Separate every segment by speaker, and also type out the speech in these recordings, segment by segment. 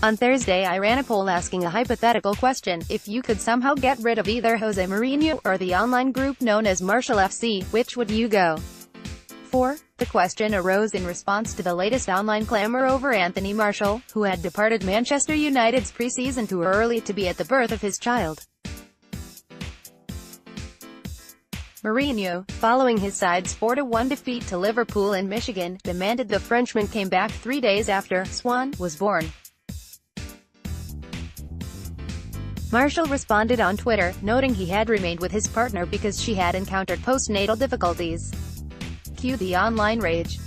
Speaker 1: On Thursday I ran a poll asking a hypothetical question: if you could somehow get rid of either Jose Mourinho or the online group known as Martial FC, which would you go for? The question arose in response to the latest online clamour over Anthony Martial, who had departed Manchester United's pre-season tour early to be at the birth of his child. Mourinho, following his side's 4-1 defeat to Liverpool in Michigan, demanded the Frenchman came back 3 days after Swan was born. Martial responded on Twitter, noting he had remained with his partner because she had encountered postnatal difficulties. Cue the online rage.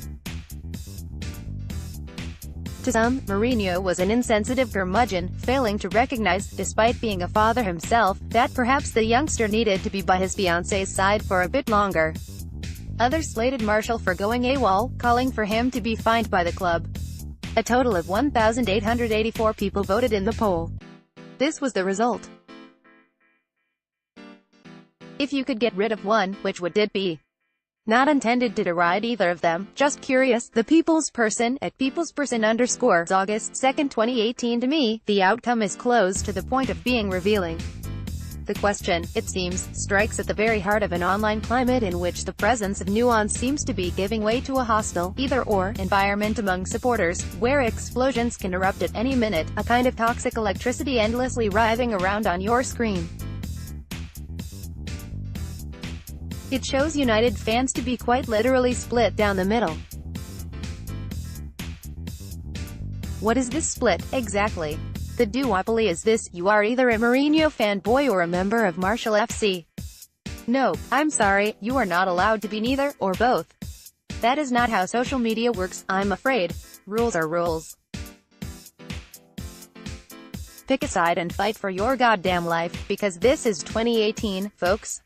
Speaker 1: To some, Mourinho was an insensitive curmudgeon, failing to recognize, despite being a father himself, that perhaps the youngster needed to be by his fiancée's side for a bit longer. Others slated Martial for going AWOL, calling for him to be fined by the club. A total of 1,884 people voted in the poll. This was the result. If you could get rid of one, which would it be? Not intended to deride either of them, just curious. The People's Person, at peoplesperson_, August 2, 2018. To me, the outcome is close to the point of being revealing. The question, it seems, strikes at the very heart of an online climate in which the presence of nuance seems to be giving way to a hostile, either-or, environment among supporters, where explosions can erupt at any minute, a kind of toxic electricity endlessly writhing around on your screen. It shows United fans to be quite literally split down the middle. What is this split, exactly? The duopoly is this: you are either a Mourinho fanboy or a member of Martial FC. No, I'm sorry, you are not allowed to be neither, or both. That is not how social media works, I'm afraid. Rules are rules. Pick a side and fight for your goddamn life, because this is 2018, folks.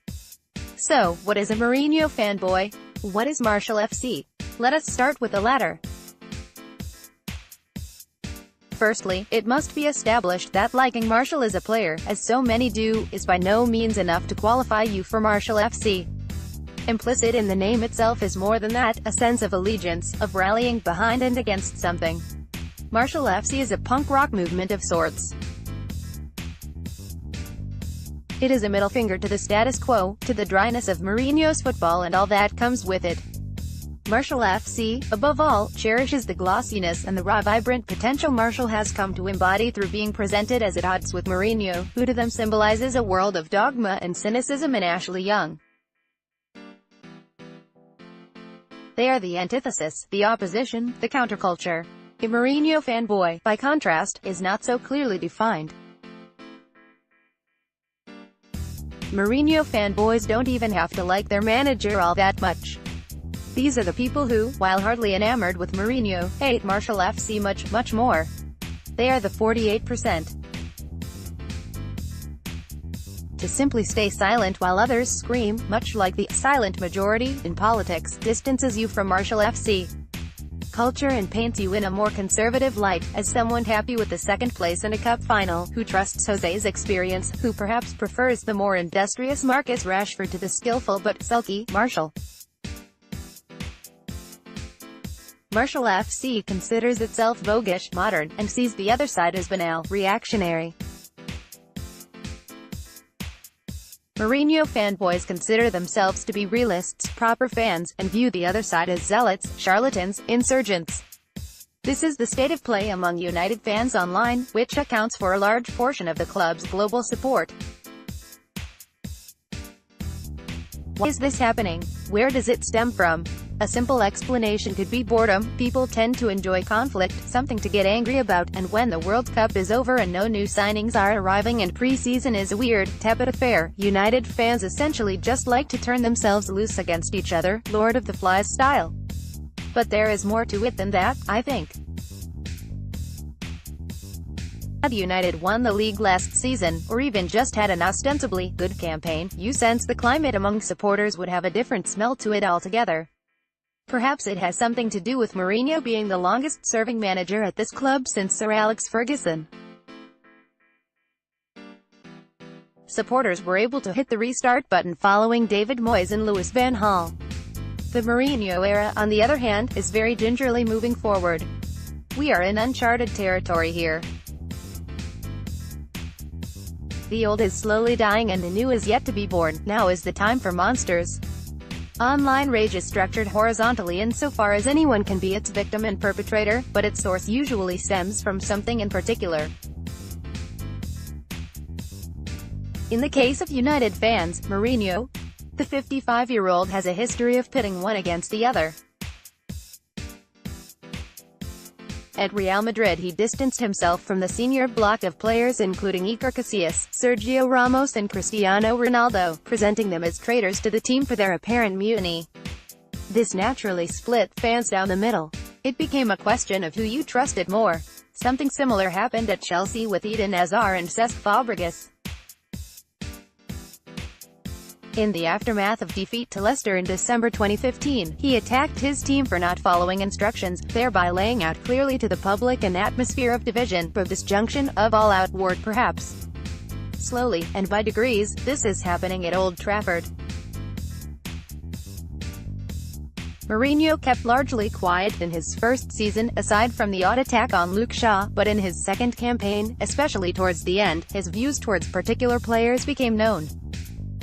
Speaker 1: So, what is a Mourinho fanboy? What is Martial FC? Let us start with the latter. Firstly, it must be established that liking Martial as a player, as so many do, is by no means enough to qualify you for Martial FC. Implicit in the name itself is more than that, a sense of allegiance, of rallying behind and against something. Martial FC is a punk rock movement of sorts. It is a middle finger to the status quo, to the dryness of Mourinho's football and all that comes with it. Martial FC, above all, cherishes the glossiness and the raw vibrant potential Martial has come to embody through being presented as at odds with Mourinho, who to them symbolizes a world of dogma and cynicism and Ashley Young. They are the antithesis, the opposition, the counterculture. A Mourinho fanboy, by contrast, is not so clearly defined. Mourinho fanboys don't even have to like their manager all that much. These are the people who, while hardly enamored with Mourinho, hate Martial FC much more. They are the 48%. To simply stay silent while others scream, much like the silent majority in politics, distances you from Martial FC culture and paints you in a more conservative light, as someone happy with the second place in a cup final, who trusts Jose's experience, who perhaps prefers the more industrious Marcus Rashford to the skillful but sulky Martial. Martial FC considers itself voguish, modern, and sees the other side as banal, reactionary. Mourinho fanboys consider themselves to be realists, proper fans, and view the other side as zealots, charlatans, insurgents. This is the state of play among United fans online, which accounts for a large portion of the club's global support. Why is this happening? Where does it stem from? A simple explanation could be boredom. People tend to enjoy conflict, something to get angry about, and when the World Cup is over and no new signings are arriving and pre-season is a weird, tepid affair, United fans essentially just like to turn themselves loose against each other, Lord of the Flies style. But there is more to it than that, I think. Had United won the league last season, or even just had an ostensibly good campaign, you sense the climate among supporters would have a different smell to it altogether. Perhaps it has something to do with Mourinho being the longest-serving manager at this club since Sir Alex Ferguson. Supporters were able to hit the restart button following David Moyes and Louis van Gaal. The Mourinho era, on the other hand, is very gingerly moving forward. We are in uncharted territory here. The old is slowly dying and the new is yet to be born. Now is the time for monsters. Online rage is structured horizontally insofar as anyone can be its victim and perpetrator, but its source usually stems from something in particular. In the case of United fans, Mourinho, the 55-year-old has a history of pitting one against the other. At Real Madrid he distanced himself from the senior block of players including Iker Casillas, Sergio Ramos and Cristiano Ronaldo, presenting them as traitors to the team for their apparent mutiny. This naturally split fans down the middle. It became a question of who you trusted more. Something similar happened at Chelsea with Eden Hazard and Cesc Fabregas. In the aftermath of defeat to Leicester in December 2015, he attacked his team for not following instructions, thereby laying out clearly to the public an atmosphere of division, of disjunction, of all-out war perhaps. Slowly, and by degrees, this is happening at Old Trafford. Mourinho kept largely quiet in his first season, aside from the odd attack on Luke Shaw, but in his second campaign, especially towards the end, his views towards particular players became known.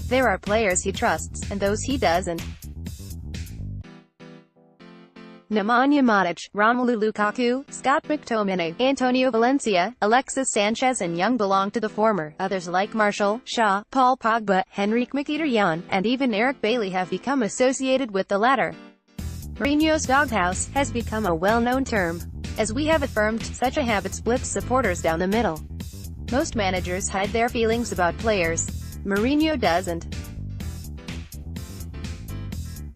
Speaker 1: There are players he trusts, and those he doesn't. Nemanja Matic, Romelu Lukaku, Scott McTominay, Antonio Valencia, Alexis Sanchez and Young belong to the former. Others like Martial, Shaw, Paul Pogba, Henrik Mkhitaryan, and even Eric Bailly have become associated with the latter. Mourinho's doghouse has become a well-known term. As we have affirmed, such a habit splits supporters down the middle. Most managers hide their feelings about players. Mourinho doesn't.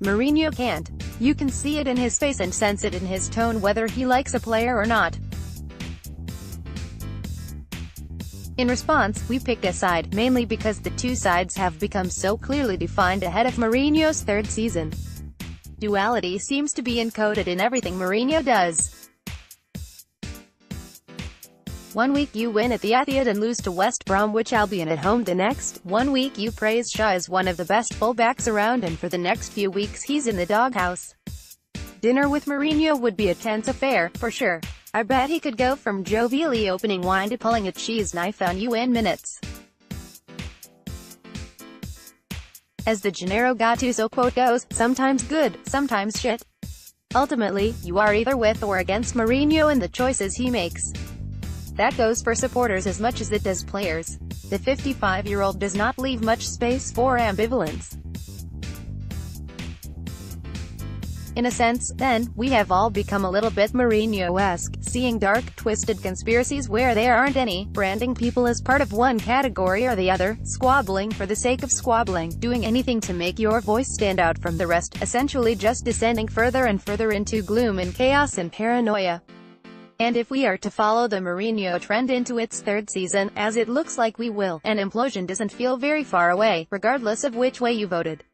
Speaker 1: Mourinho can't. You can see it in his face and sense it in his tone whether he likes a player or not. In response, we picked a side, mainly because the two sides have become so clearly defined ahead of Mourinho's third season. Duality seems to be encoded in everything Mourinho does. One week you win at the Etihad and lose to West Bromwich Albion at home the next. One week you praise Shaw as one of the best fullbacks around and for the next few weeks he's in the doghouse. Dinner with Mourinho would be a tense affair, for sure. I bet he could go from jovially opening wine to pulling a cheese knife on you in minutes. As the Gennaro Gattuso quote goes, sometimes good, sometimes shit. Ultimately, you are either with or against Mourinho and the choices he makes. That goes for supporters as much as it does players. The 55-year-old does not leave much space for ambivalence. In a sense, then, we have all become a little bit Mourinho-esque, seeing dark, twisted conspiracies where there aren't any, branding people as part of one category or the other, squabbling for the sake of squabbling, doing anything to make your voice stand out from the rest, essentially just descending further and further into gloom and chaos and paranoia. And if we are to follow the Mourinho trend into its third season, as it looks like we will, an implosion doesn't feel very far away, regardless of which way you voted.